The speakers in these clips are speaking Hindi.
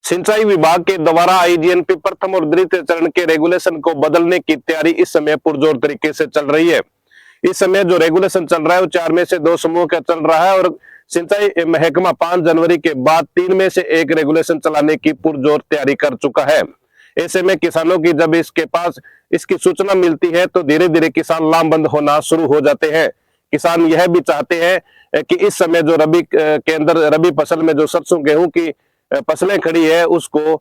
सिंचाई विभाग के द्वारा आईजीएनपी प्रथम और द्वितीय चरण के रेगुलेशन को बदलने की तैयारी इस समय पुरजोर तरीके से चल रही है। इस समय जो रेगुलेशन चल रहा है वो 4 में से 2 समूह का चल रहा है और सिंचाई महकमा 5 जनवरी के बाद 3 में से 1 रेगुलेशन चलाने की पुरजोर तैयारी कर चुका है। ऐसे में किसानों की जब इसके पास इसकी सूचना मिलती है तो धीरे धीरे किसान लामबंद होना शुरू हो जाते हैं। किसान यह भी चाहते हैं कि इस समय जो रबी के अंदर रबी फसल में जो सरसों गेहूं की फसलें खड़ी है उसको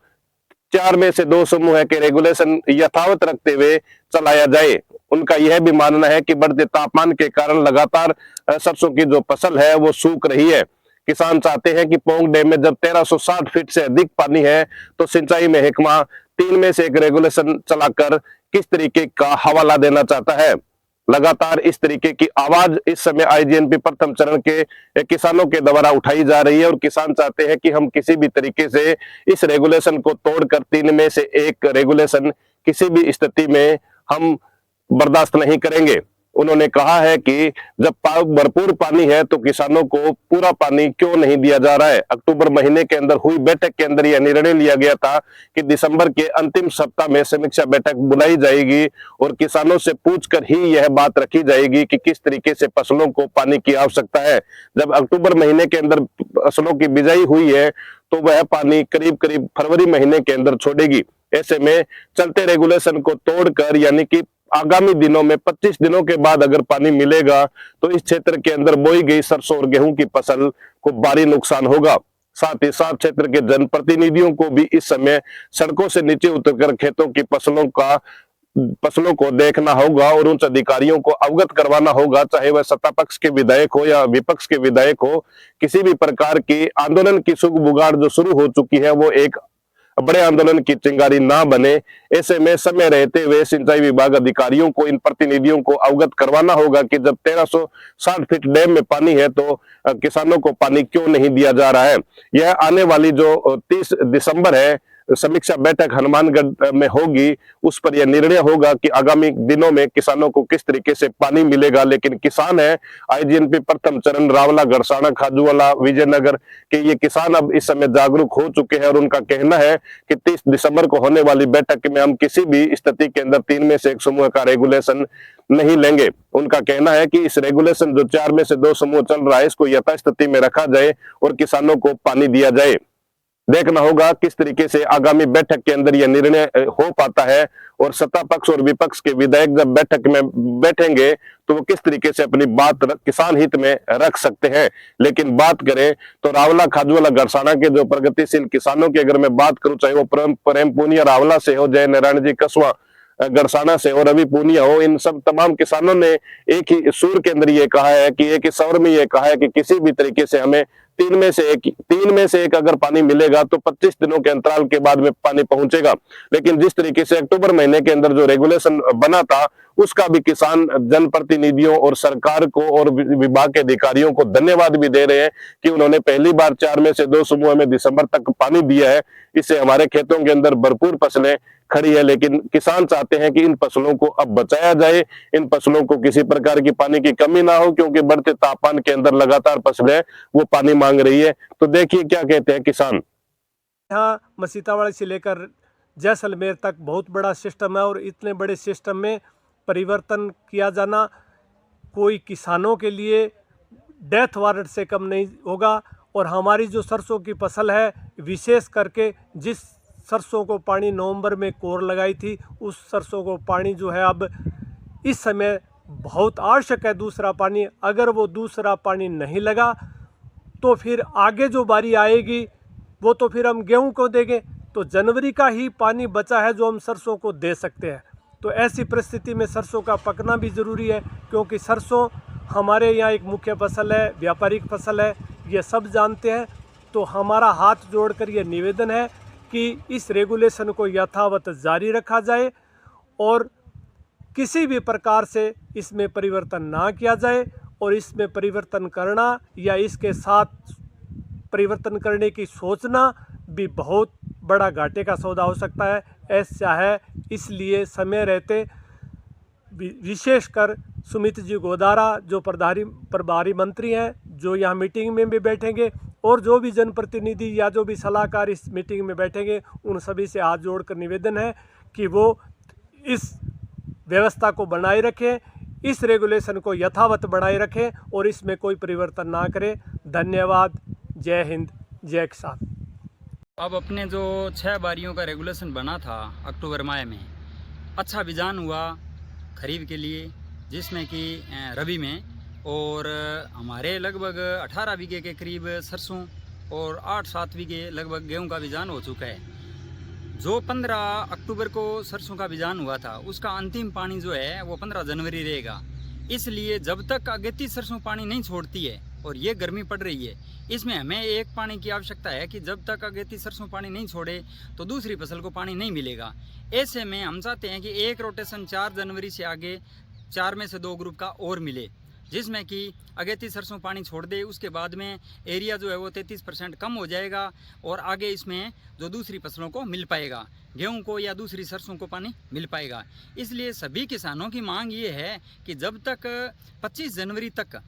4 में से 2 समूह के रेगुलेशन यथावत रखते हुए चलाया जाए। उनका यह भी मानना है कि बढ़ते तापमान के कारण लगातार सरसों की जो फसल है वो सूख रही है। किसान चाहते हैं कि पोंग डैम में जब 1360 फीट से अधिक पानी है तो सिंचाई महकमा 3 में से 1 रेगुलेशन चलाकर किस तरीके का हवाला देना चाहता है। लगातार इस तरीके की आवाज इस समय आईजीएनपी प्रथम चरण के किसानों के द्वारा उठाई जा रही है और किसान चाहते हैं कि हम किसी भी तरीके से इस रेगुलेशन को तोड़कर 3 में से 1 रेगुलेशन किसी भी स्थिति में हम बर्दाश्त नहीं करेंगे। उन्होंने कहा है कि जब भरपूर पानी है तो किसानों को पूरा पानी क्यों नहीं दिया जा रहा है। अक्टूबर महीने के अंदर हुई बैठक के अंदर यह निर्णय लिया गया था कि दिसंबर के अंतिम सप्ताह में समीक्षा बैठक बुलाई जाएगी और किसानों से पूछकर ही यह बात रखी जाएगी कि किस तरीके से फसलों को पानी की आवश्यकता है। जब अक्टूबर महीने के अंदर फसलों की बिजाई हुई है तो वह पानी करीब करीब फरवरी महीने के अंदर छोड़ेगी। ऐसे में चलते रेगुलेशन को तोड़कर यानी कि आगामी दिनों में 25 दिनों के बाद अगर पानी मिलेगा तो इस क्षेत्र के अंदर बोई गई सरसों और गेहूं की फसल को भारी नुकसान होगा। साथ ही साथ क्षेत्र के जनप्रतिनिधियों को भी इस समय सड़कों से नीचे उतरकर खेतों की फसलों को देखना होगा और उच्च अधिकारियों को अवगत करवाना होगा, चाहे वह सत्ता पक्ष के विधायक हो या विपक्ष के विधायक हो। किसी भी प्रकार की आंदोलन की सुग बुगाड़ जो शुरू हो चुकी है वो एक बड़े आंदोलन की चिंगारी ना बने। ऐसे में समय रहते हुए सिंचाई विभाग अधिकारियों को इन प्रतिनिधियों को अवगत करवाना होगा कि जब 1360 फीट डैम में पानी है तो किसानों को पानी क्यों नहीं दिया जा रहा है। यह आने वाली जो 30 दिसंबर है समीक्षा बैठक हनुमानगढ़ में होगी, उस पर यह निर्णय होगा कि आगामी दिनों में किसानों को किस तरीके से पानी मिलेगा। लेकिन किसान है आईजीएनपी प्रथम चरण रावला, गड़साना, खाजूवाला, विजयनगर के ये किसान अब इस समय जागरूक हो चुके हैं और उनका कहना है कि 30 दिसंबर को होने वाली बैठक में हम किसी भी स्थिति के अंदर 3 में से 1 समूह का रेगुलेशन नहीं लेंगे। उनका कहना है कि इस रेगुलेशन जो 4 में से 2 समूह चल रहा है इसको यथास्थिति में रखा जाए और किसानों को पानी दिया जाए। देखना होगा किस तरीके से आगामी बैठक के अंदर यह निर्णय हो पाता है और सत्ता पक्ष और विपक्ष के विधायक जब बैठक में बैठेंगे तो वो किस तरीके से अपनी बात किसान हित में रख सकते हैं। लेकिन बात करें तो रावला, खाजूवाला, गड़साना के जो प्रगतिशील किसानों की अगर मैं बात करूं, चाहे वो प्रेम पूनिया रावला से हो, जय नारायण जी कसवा गड़साना से हो, रवि पूनिया हो, इन सब तमाम किसानों ने एक ही सुर के अंदर ये कहा है कि एक ही स्वर में ये कहा है कि किसी भी तरीके से हमें 3 में से 1 अगर पानी मिलेगा तो 25 दिनों के अंतराल के बाद में पानी पहुंचेगा। लेकिन जिस तरीके से अक्टूबर महीने के अंदर जो रेगुलेशन बना था उसका भी किसान जनप्रतिनिधियों और सरकार को और विभाग के अधिकारियों को धन्यवाद भी दे रहे हैं कि उन्होंने पहली बार 4 में से 2 समूह में दिसंबर तक पानी दिया है। इससे हमारे खेतों के अंदर भरपूर फसलें खड़ी है। लेकिन किसान चाहते हैं कि इन फसलों को अब बचाया जाए, इन फसलों को किसी प्रकार की पानी की कमी ना हो, क्योंकि बढ़ते तापमान के अंदर लगातार फसलें वो पानी मांग रही है। तो देखिए क्या कहते हैं किसान। यहाँ मसीतावाड़ी से लेकर जैसलमेर तक बहुत बड़ा सिस्टम है और इतने बड़े सिस्टम में परिवर्तन किया जाना कोई किसानों के लिए डेथ वारंट से कम नहीं होगा। और हमारी जो सरसों की फसल है, विशेष करके जिस सरसों को पानी नवंबर में कोर लगाई थी, उस सरसों को पानी जो है अब इस समय बहुत आवश्यक है दूसरा पानी। अगर वो दूसरा पानी नहीं लगा तो फिर आगे जो बारी आएगी वो तो फिर हम गेहूं को देंगे। तो जनवरी का ही पानी बचा है जो हम सरसों को दे सकते हैं। तो ऐसी परिस्थिति में सरसों का पकना भी ज़रूरी है, क्योंकि सरसों हमारे यहाँ एक मुख्य फसल है, व्यापारिक फसल है, ये सब जानते हैं। तो हमारा हाथ जोड़कर ये निवेदन है कि इस रेगुलेशन को यथावत जारी रखा जाए और किसी भी प्रकार से इसमें परिवर्तन ना किया जाए। और इसमें परिवर्तन करना या इसके साथ परिवर्तन करने की सोचना भी बहुत बड़ा घाटे का सौदा हो सकता है। ऐसा है, इसलिए समय रहते विशेषकर सुमित जी गोदारा जो प्रभारी मंत्री हैं, जो यहाँ मीटिंग में भी बैठेंगे और जो भी जनप्रतिनिधि या जो भी सलाहकार इस मीटिंग में बैठेंगे उन सभी से हाथ जोड़कर निवेदन है कि वो इस व्यवस्था को बनाए रखें, इस रेगुलेशन को यथावत बनाए रखें और इसमें कोई परिवर्तन ना करें। धन्यवाद। जय हिंद, जय किसान। अब अपने जो 6 बारियों का रेगुलेशन बना था अक्टूबर माह में, अच्छा बिजान हुआ खरीफ के लिए, जिसमें कि रबी में और हमारे लगभग 18 बीघे के करीब सरसों और 8-7 बीघे लगभग गेहूं का बिजान हो चुका है। जो 15 अक्टूबर को सरसों का बिजान हुआ था उसका अंतिम पानी जो है वो 15 जनवरी रहेगा। इसलिए जब तक अगेती सरसों पानी नहीं छोड़ती है और ये गर्मी पड़ रही है, इसमें हमें एक पानी की आवश्यकता है कि जब तक अगेती सरसों पानी नहीं छोड़े तो दूसरी फसल को पानी नहीं मिलेगा। ऐसे में हम चाहते हैं कि एक रोटेशन 4 जनवरी से आगे 4 में से 2 ग्रुप का और मिले, जिसमें कि अगेती सरसों पानी छोड़ दे, उसके बाद में एरिया जो है वो 33% कम हो जाएगा और आगे इसमें जो दूसरी फसलों को मिल पाएगा, गेहूं को या दूसरी सरसों को पानी मिल पाएगा। इसलिए सभी किसानों की मांग ये है कि जब तक 25 जनवरी तक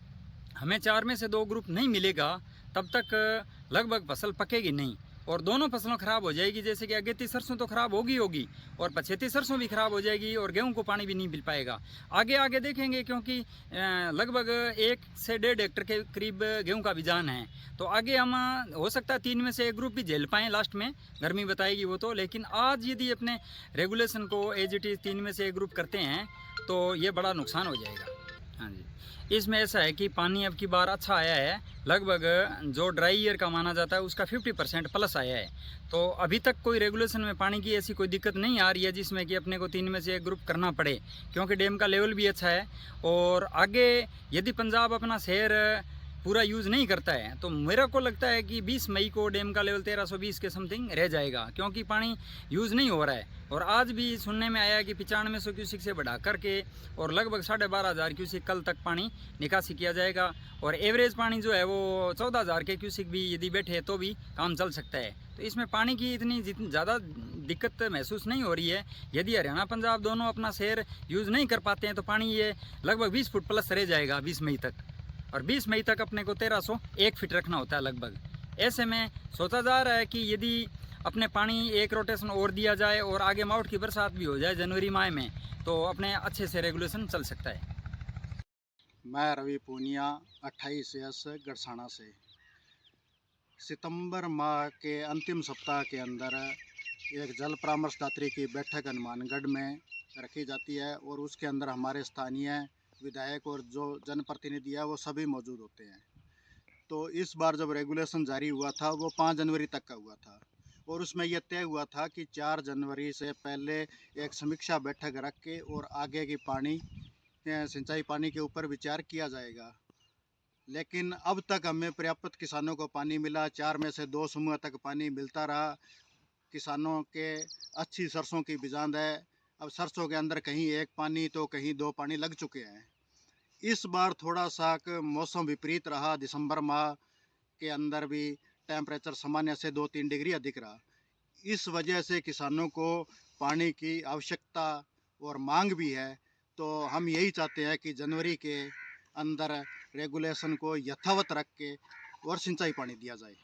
हमें 4 में से 2 ग्रुप नहीं मिलेगा तब तक लगभग फसल पकेगी नहीं और दोनों फसलों खराब हो जाएगी। जैसे कि अगेती सरसों तो खराब होगी और पछेती सरसों भी खराब हो जाएगी और गेहूं को पानी भी नहीं मिल पाएगा। आगे देखेंगे, क्योंकि लगभग 1 से 1.5 हेक्टर के करीब गेहूं का बिजान है, तो आगे हम हो सकता है 3 में से 1 ग्रुप भी झेल पाएँ, लास्ट में गर्मी बताएगी वो तो। लेकिन आज यदि अपने रेगुलेशन को एज इट इज़ 3 में से 1 ग्रुप करते हैं तो ये बड़ा नुकसान हो जाएगा। हाँ जी, इसमें ऐसा है कि पानी अब की बार अच्छा आया है, लगभग जो ड्राई ईयर का माना जाता है उसका 50% प्लस आया है। तो अभी तक कोई रेगुलेशन में पानी की ऐसी कोई दिक्कत नहीं आ रही है जिसमें कि अपने को 3 में से 1 ग्रुप करना पड़े, क्योंकि डैम का लेवल भी अच्छा है। और आगे यदि पंजाब अपना शहर पूरा यूज़ नहीं करता है तो मेरा को लगता है कि 20 मई को डैम का लेवल 1320 के समथिंग रह जाएगा, क्योंकि पानी यूज़ नहीं हो रहा है। और आज भी सुनने में आया कि 9500 क्यूसिक से बढ़ा करके और लगभग 12,500 क्यूसिक कल तक पानी निकासी किया जाएगा। और एवरेज पानी जो है वो 14,000 के क्यूसिक भी यदि बैठे तो भी काम चल सकता है। तो इसमें पानी की इतनी ज़्यादा दिक्कत महसूस नहीं हो रही है। यदि हरियाणा पंजाब दोनों अपना शहर यूज़ नहीं कर पाते हैं तो पानी ये लगभग 20 फुट प्लस रह जाएगा 20 मई तक, और 20 मई तक अपने को 1301 फीट रखना होता है लगभग। ऐसे में सोचा जा रहा है कि यदि अपने पानी 1 रोटेशन और दिया जाए और आगे माउट की बरसात भी हो जाए जनवरी माह में, तो अपने अच्छे से रेगुलेशन चल सकता है। मैं रवि पूनिया 28S गड़साना से। सितंबर माह के अंतिम सप्ताह के अंदर एक जल परामर्शदात्री की बैठक हनुमानगढ़ में रखी जाती है और उसके अंदर हमारे स्थानीय विधायक और जो जनप्रतिनिधि है वो सभी मौजूद होते हैं। तो इस बार जब रेगुलेशन जारी हुआ था वो 5 जनवरी तक का हुआ था और उसमें यह तय हुआ था कि 4 जनवरी से पहले एक समीक्षा बैठक रख के और आगे की सिंचाई पानी के ऊपर विचार किया जाएगा। लेकिन अब तक हमें पर्याप्त किसानों को पानी मिला, 4 में से 2 समूह तक पानी मिलता रहा। किसानों के अच्छी सरसों की बिजांद है। अब सरसों के अंदर कहीं 1 पानी तो कहीं 2 पानी लग चुके हैं। इस बार थोड़ा सा मौसम विपरीत रहा। दिसंबर माह के अंदर भी टेम्परेचर सामान्य से 2-3 डिग्री अधिक रहा। इस वजह से किसानों को पानी की आवश्यकता और मांग भी है। तो हम यही चाहते हैं कि जनवरी के अंदर रेगुलेशन को यथावत रख के और सिंचाई पानी दिया जाए।